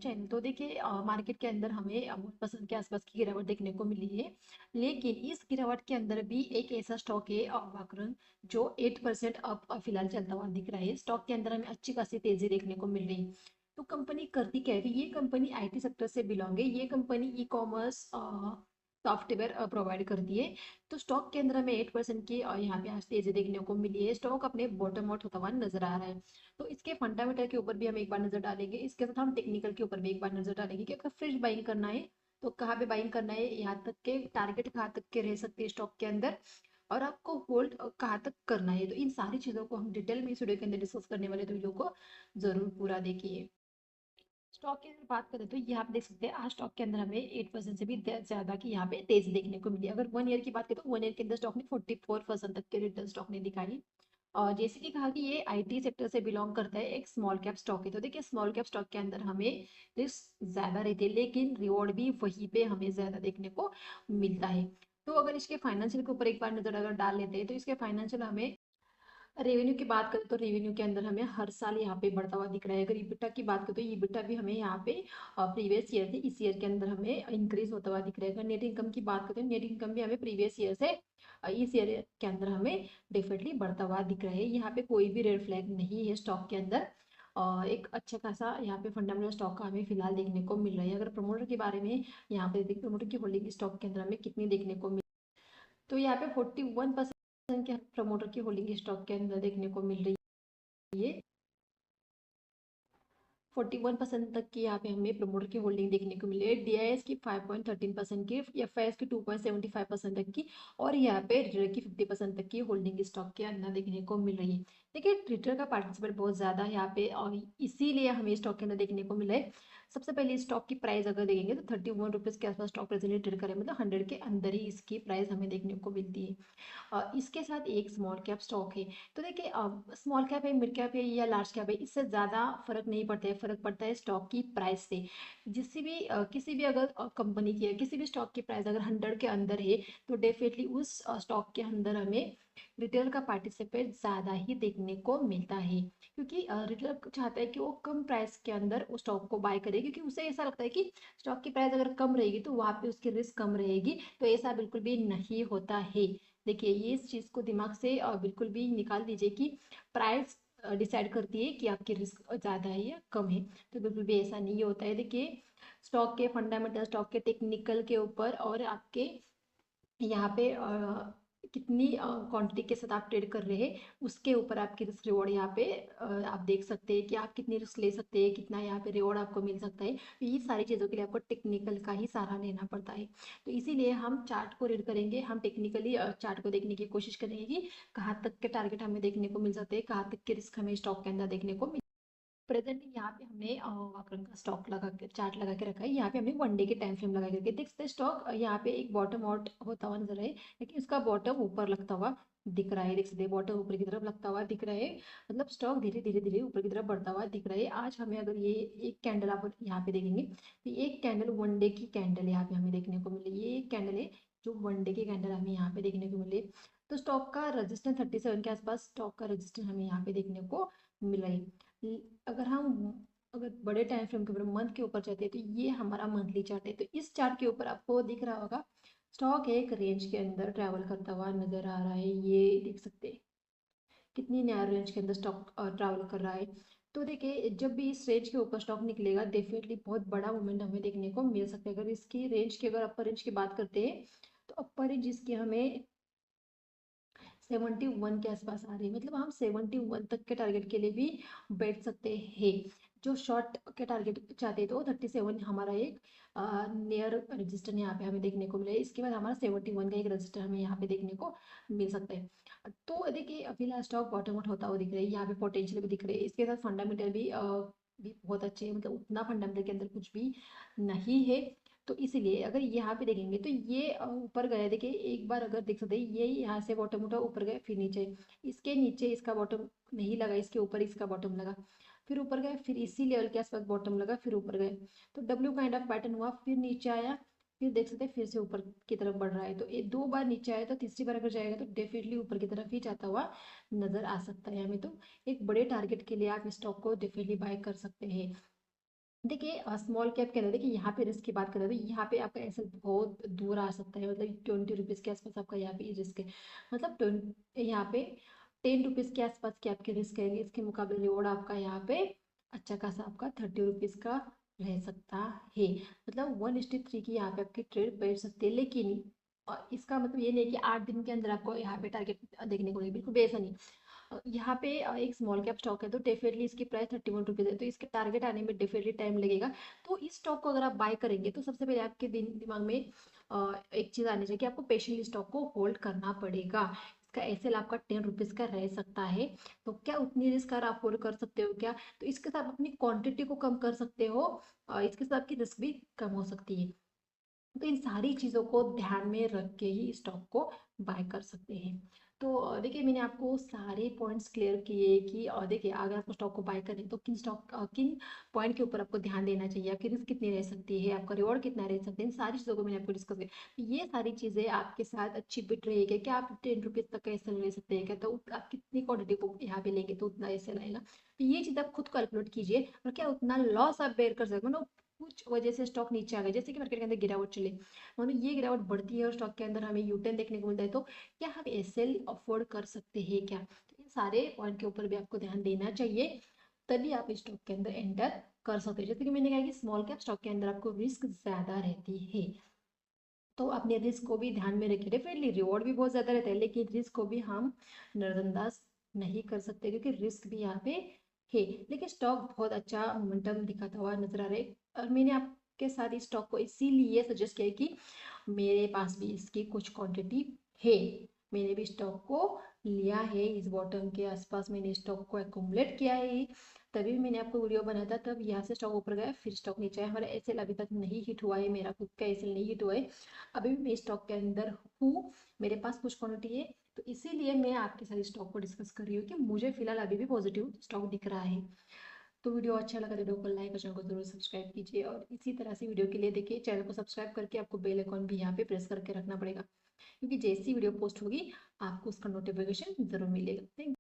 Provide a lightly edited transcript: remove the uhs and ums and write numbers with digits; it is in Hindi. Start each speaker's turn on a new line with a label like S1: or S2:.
S1: चैनल। तो देखिए मार्केट के अंदर हमें 1% के आसपास की गिरावट देखने को मिली है, लेकिन इस गिरावट के अंदर भी एक ऐसा स्टॉक है वाकरन जो 8% अप फिलहाल चलता हुआ दिख रहा है। स्टॉक के अंदर हमें अच्छी खासी तेजी देखने को मिल रही है। तो कंपनी करती क्या है, ये कंपनी आईटी सेक्टर से बिलोंग है। ये company e commerce software provide करती है। तो स्टॉक के अंदर हमें 8% की यहाँ पे आज तेजी देखने को मिली है। स्टॉक अपने बॉटम आउट होता हुआ नजर आ रहा है। तो इसके फंडामेंटल के ऊपर भी हम एक बार नजर डालेंगे, इसके साथ हम टेक्निकल के ऊपर भी एक बार नजर डालेंगे कि अगर फ्रेश बाइंग करना है तो कहाँ पे बाइंग करना है, यहाँ तक के टारगेट कहाँ तक के रह सकते हैं स्टॉक के अंदर, और आपको होल्ड कहाँ तक करना है। तो इन सारी चीजों को हम डिटेल में इस वीडियो के अंदर डिस्कस करने वाले, तो वीडियो को जरूर पूरा देखिए। स्टॉक की अगर बात करें तो यहाँ पे देख सकते हैं आज स्टॉक के अंदर हमें 8% से भी ज्यादा की यहाँ पे तेजी देखने को मिली। अगर 1 ईयर की बात करें तो 1 ईयर के अंदर स्टॉक ने 44% तक के रिटर्न स्टॉक ने दिखाई। और जैसे कि कहा कि ये आईटी सेक्टर से बिलोंग करता है, एक स्मॉल कैप स्टॉक है। तो देखिए स्मॉल कैप स्टॉक के अंदर हमें रिस्क ज्यादा रहती है, लेकिन रिवॉर्ड भी वहीं पे हमें ज्यादा देखने को मिलता है। तो अगर इसके फाइनेंशियल के ऊपर एक बार नजर अगर डाल लेते हैं तो इसके फाइनेंशियल हमें, रेवेन्यू की बात करें तो रेवेन्यू के अंदर हमें हर साल यहाँ पे बढ़ता हुआ दिख रहा है। अगर ईबिटा की बात करें तो ईबिटा भी हमें यहाँ पे प्रीवियस ईयर से इस ईयर के अंदर हमें इंक्रीज होता हुआ दिख रहा है। अगर नेट इनकम की बात करें तो नेट इनकम भी हमें प्रीवियस ईयर से इस ईयर के अंदर हमें डेफिनेटली बढ़ता हुआ दिख रहा है। यहाँ पे कोई भी रेड फ्लैग नहीं है स्टॉक के अंदर। एक अच्छा खासा यहाँ पे फंडामेंटल स्टॉक का हमें फिलहाल देखने को मिल रहा है। अगर प्रमोटर के बारे में यहाँ पे देखिए, प्रमोटर की होल्डिंग स्टॉक के अंदर हमें कितनी देखने को मिल, तो यहाँ पे 41% के प्रमोटर की होल्डिंग स्टॉक के अंदर देखने को मिल रही है। 41% तक की यहाँ पे हमें प्रमोटर की होल्डिंग देखने को मिली है। डीआईएस की 5.13% की, एफआईएस की 2.75% तक की, और यहाँ पे रिटेलर की 50% तक की होल्डिंग स्टॉक के अंदर देखने को मिल रही है। देखिए रिटेलर का पार्टिसिपेट बहुत ज्यादा है यहाँ पे, और इसीलिए हमें स्टॉक के अंदर देखने को मिला है। सबसे पहले स्टॉक की प्राइस अगर देखेंगे तो 31 रुपीज के आसपास स्टॉक प्रेजेंटली ट्रेड करे, मतलब 100 के अंदर ही इसकी प्राइस हमें देखने को मिलती है। इसके साथ एक स्मॉल कैप स्टॉक है। तो देखिए स्मॉल कैप है, मिड कैप है या लार्ज कैप है, इससे ज़्यादा फर्क नहीं पड़ता है। फर्क पड़ता है स्टॉक की प्राइस से। जिससे भी किसी भी अगर कंपनी की किसी भी स्टॉक की प्राइस अगर 100 के अंदर है तो डेफिनेटली उस स्टॉक के अंदर हमें रिटेलर का पार्टिसिपेट ज़्यादा ही देखने को मिलता है। क्योंकि रिटेलर चाहता है कि वो कम प्राइस के अंदर उस स्टॉक को बाय करे, क्योंकि उसे ऐसा लगता है कि स्टॉक की प्राइस अगर कम रहेगी तो वहाँ पे उसकी रिस्क कम रहेगी। तो ऐसा बिल्कुल भी नहीं होता है। देखिए ये इस चीज को दिमाग से बिल्कुल भी निकाल दीजिए कि प्राइस डिसाइड करती है कि आपकी रिस्क ज्यादा है या कम है। तो बिल्कुल भी ऐसा नहीं होता है। देखिए स्टॉक के फंडामेंटल, स्टॉक के टेक्निकल के ऊपर, और आपके यहाँ पे कितनी क्वांटिटी के साथ आप ट्रेड कर रहे हैं उसके ऊपर आपकी रिस्क रिवॉर्ड यहाँ पे आप देख सकते हैं कि आप कितनी रिस्क ले सकते हैं, कितना यहाँ पे रिवॉर्ड आपको मिल सकता है। तो ये सारी चीज़ों के लिए आपको टेक्निकल का ही सहारा लेना पड़ता है। तो इसीलिए हम चार्ट को रीड करेंगे, हम टेक्निकली चार्ट को देखने की कोशिश करेंगे कि कहाँ तक के टारगेट हमें देखने को मिल सकते हैं, कहाँ तक के रिस्क हमें स्टॉक के अंदर देखने को। प्रेजेंटली यहाँ पे हमने वाकरन का स्टॉक लगा के, चार्ट लगा के रखा है। यहाँ पे हमने 1 डे के टाइम फ्रेम लगा के देख सकते हैं। स्टॉक यहाँ पे एक बॉटम आउट होता हुआ नजर है, लेकिन इसका बॉटम ऊपर लगता हुआ दिख रहा है। देख सकते हैं बॉटम ऊपर की तरफ लगता हुआ दिख रहा है, मतलब स्टॉक धीरे धीरे धीरे ऊपर की तरफ बढ़ता हुआ दिख रहा है। आज हमें अगर ये एक कैंडल आप यहाँ पे देखेंगे तो एक कैंडल 1 डे की कैंडल यहाँ पे हमें देखने को मिली। ये एक कैंडल है जो 1 डे की कैंडल हमें यहाँ पे देखने को मिले। तो स्टॉक का रजिस्टेंस 37 के आसपास स्टॉक का रजिस्टेंस हमें यहाँ पे देखने को मिला है। अगर हम अगर बड़े टाइम फ्रेम के ऊपर मंथ के ऊपर जाते हैं तो ये हमारा मंथली चार्ट है। तो इस चार्ट के ऊपर आपको दिख रहा होगा स्टॉक एक रेंज के अंदर ट्रैवल करता हुआ नजर आ रहा है। ये देख सकते हैं कितनी नैरो रेंज के अंदर स्टॉक ट्रैवल कर रहा है। तो देखिए जब भी इस रेंज के ऊपर स्टॉक निकलेगा डेफिनेटली बहुत बड़ा मूवमेंट हमें देखने को मिल सकता है। अगर इसकी रेंज की, अगर अपर रेंज की बात करते हैं तो अपर रेंज इसकी हमें 71 के आसपास आ रही है, मतलब हम 71 तक के टारगेट के लिए भी बैठ सकते हैं। जो शॉर्ट के टारगेट चाहते हैं तो 37 हमारा एक नियर रजिस्टर यहाँ पे हमें देखने को मिला है। इसके बाद हमारा 71 का एक रजिस्टर हमें यहाँ पे देखने को मिल सकता है। तो देखिए फिलहाल स्टॉक बॉटम आउट होता हुआ दिख रहा है, यहाँ पे पोटेंशियल भी दिख रहे हैं। इसके साथ फंडामेंटल भी बहुत अच्छे हैं, मतलब उतना फंडामेंटल के अंदर कुछ भी नहीं है। तो इसीलिए अगर यहाँ पे देखेंगे तो ये ऊपर गया, देखिए एक बार अगर देख सकते हैं ये यहाँ से बॉटम उठा ऊपर गए, फिर नीचे, इसके नीचे इसका बॉटम नहीं लगा, इसके ऊपर इसका बॉटम लगा, फिर ऊपर गए, फिर इसी लेवल के आसपास बॉटम लगा, फिर ऊपर गए। तो डब्ल्यू काइंड ऑफ पैटर्न हुआ, फिर नीचे आया, फिर देख सकते हैं फिर से ऊपर की तरफ बढ़ रहा है। तो ये 2 बार नीचे आया, तो तीसरी बार अगर जाएगा तो डेफिनेटली ऊपर की तरफ ही जाता हुआ नजर आ सकता है हमें। तो एक बड़े टारगेट के लिए आप स्टॉक को डेफिनेटली बाय कर सकते हैं। देखिए स्मॉल कैप के अंदर देखिए यहाँ पे रिस्क की बात करें तो यहाँ पे आपका ऐसे बहुत दूर आ सकता है, मतलब 20 रुपीज़ के आसपास आपका यहाँ पे रिस्क है, मतलब 20 यहाँ पे 10 रुपीज़ के आसपास की आपकी रिस्क है। इसके मुकाबले रिवॉर्ड आपका यहाँ पे अच्छा खासा आपका 30 रुपीज़ का रह सकता है, मतलब 1:3 की यहाँ पे आपकी ट्रेड बैठ सकती है। लेकिन इसका मतलब ये नहीं कि 8 दिन के अंदर आपको यहाँ पे टारगेट देखने को नहीं, बिल्कुल भी ऐसा नहीं। यहाँ पे एक स्मॉल कैप स्टॉक है तो डेफिनेटली इसकी प्राइस 31 रुपीज़ है, तो इसके टारगेट आने में डेफिनेटली टाइम लगेगा। तो इस स्टॉक को अगर आप बाय करेंगे तो सबसे पहले आपके दिमाग में एक चीज़ आनी चाहिए कि आपको पेशेंटली स्टॉक को होल्ड करना पड़ेगा। इसका एसएल आपका 10 रुपीज़ का रह सकता है, तो क्या उतनी रिस्क आप होल्ड कर सकते हो क्या? तो इसके साथ अपनी क्वांटिटी को कम कर सकते हो, इसके साथ आपकी रिस्क भी कम हो सकती है। तो इन सारी चीज़ों को ध्यान में रख के ही स्टॉक को बाय कर सकते हैं। तो देखिए मैंने आपको सारे पॉइंट्स क्लियर किए कि देखिए अगर आपको स्टॉक को बाय करें तो किन पॉइंट के ऊपर आपको ध्यान देना चाहिए, आपकी रिस्क कितनी रह सकती है, आपका रिवॉर्ड कितना रह सकता है, इन सारी चीज़ों को मैंने आपको डिस्कस किया। तो ये सारी चीज़ें आपके साथ अच्छी बिट रहेगी कि आप 10 रुपीज़ तक का ऐसा ले सकते हैं क्या, तो आप कितनी क्वांटिटी को यहाँ पे लेंगे तो उतना ऐसे आएगा। तो ये चीज़ आप खुद कैलकुलेट कीजिए और क्या उतना लॉस आप बेयर कर सकते हो, मतलब कुछ वजह से स्टॉक नीचे आ गया, जैसे कि मार्केट के अंदर गिरावट चले, मतलब ये गिरावट बढ़ती है और स्टॉक के अंदर हमें यूटर्न देखने को मिलता है, तो क्या हम एसएल अफोर्ड कर सकते हैं क्या? तो इन सारे पॉइंट के ऊपर भी आपको ध्यान देना चाहिए, तभी आप स्टॉक के अंदर एंटर कर सकते हैं। जैसे कि मैंने कहा कि स्मॉल कैप स्टॉक के अंदर आपको रिस्क ज्यादा रहती है, तो अपने रिस्क को भी ध्यान में रखिए। डेफिनेटली रिवॉर्ड भी बहुत ज़्यादा रहता है, लेकिन रिस्क को भी हम नज़रअंदाज नहीं कर सकते क्योंकि रिस्क भी यहाँ पे है। लेकिन स्टॉक बहुत अच्छा मोमेंटम दिखाता हुआ नजर आ रहा है, और मैंने आपके साथ इस स्टॉक को इसीलिए सजेस्ट किया कि मेरे पास भी इसकी कुछ क्वांटिटी है, मैंने भी स्टॉक को लिया है, इस बॉटम के आसपास मैंने स्टॉक को एक्यूमुलेट किया है, तभी मैंने आपको वीडियो बनाया था। तब यहाँ से स्टॉक ऊपर गया फिर स्टॉक नीचे आया, हमारा एसएल अभी तक नहीं हिट हुआ है, मेरा खुद का एसएल नहीं हिट हुआ है, अभी भी मैं स्टॉक के अंदर हूँ, मेरे पास कुछ क्वांटिटी है, तो इसीलिए मैं आपके साथ स्टॉक को डिस्कस कर रही हूँ कि मुझे फिलहाल अभी भी पॉजिटिव स्टॉक दिख रहा है। तो वीडियो अच्छा लगा तो वीडियो को लाइक और चैनल को जरूर सब्सक्राइब कीजिए, और इसी तरह से वीडियो के लिए देखिए चैनल को सब्सक्राइब करके आपको बेल आइकॉन भी यहाँ पे प्रेस करके रखना पड़ेगा, क्योंकि जैसी वीडियो पोस्ट होगी आपको उसका नोटिफिकेशन जरूर मिलेगा। थैंक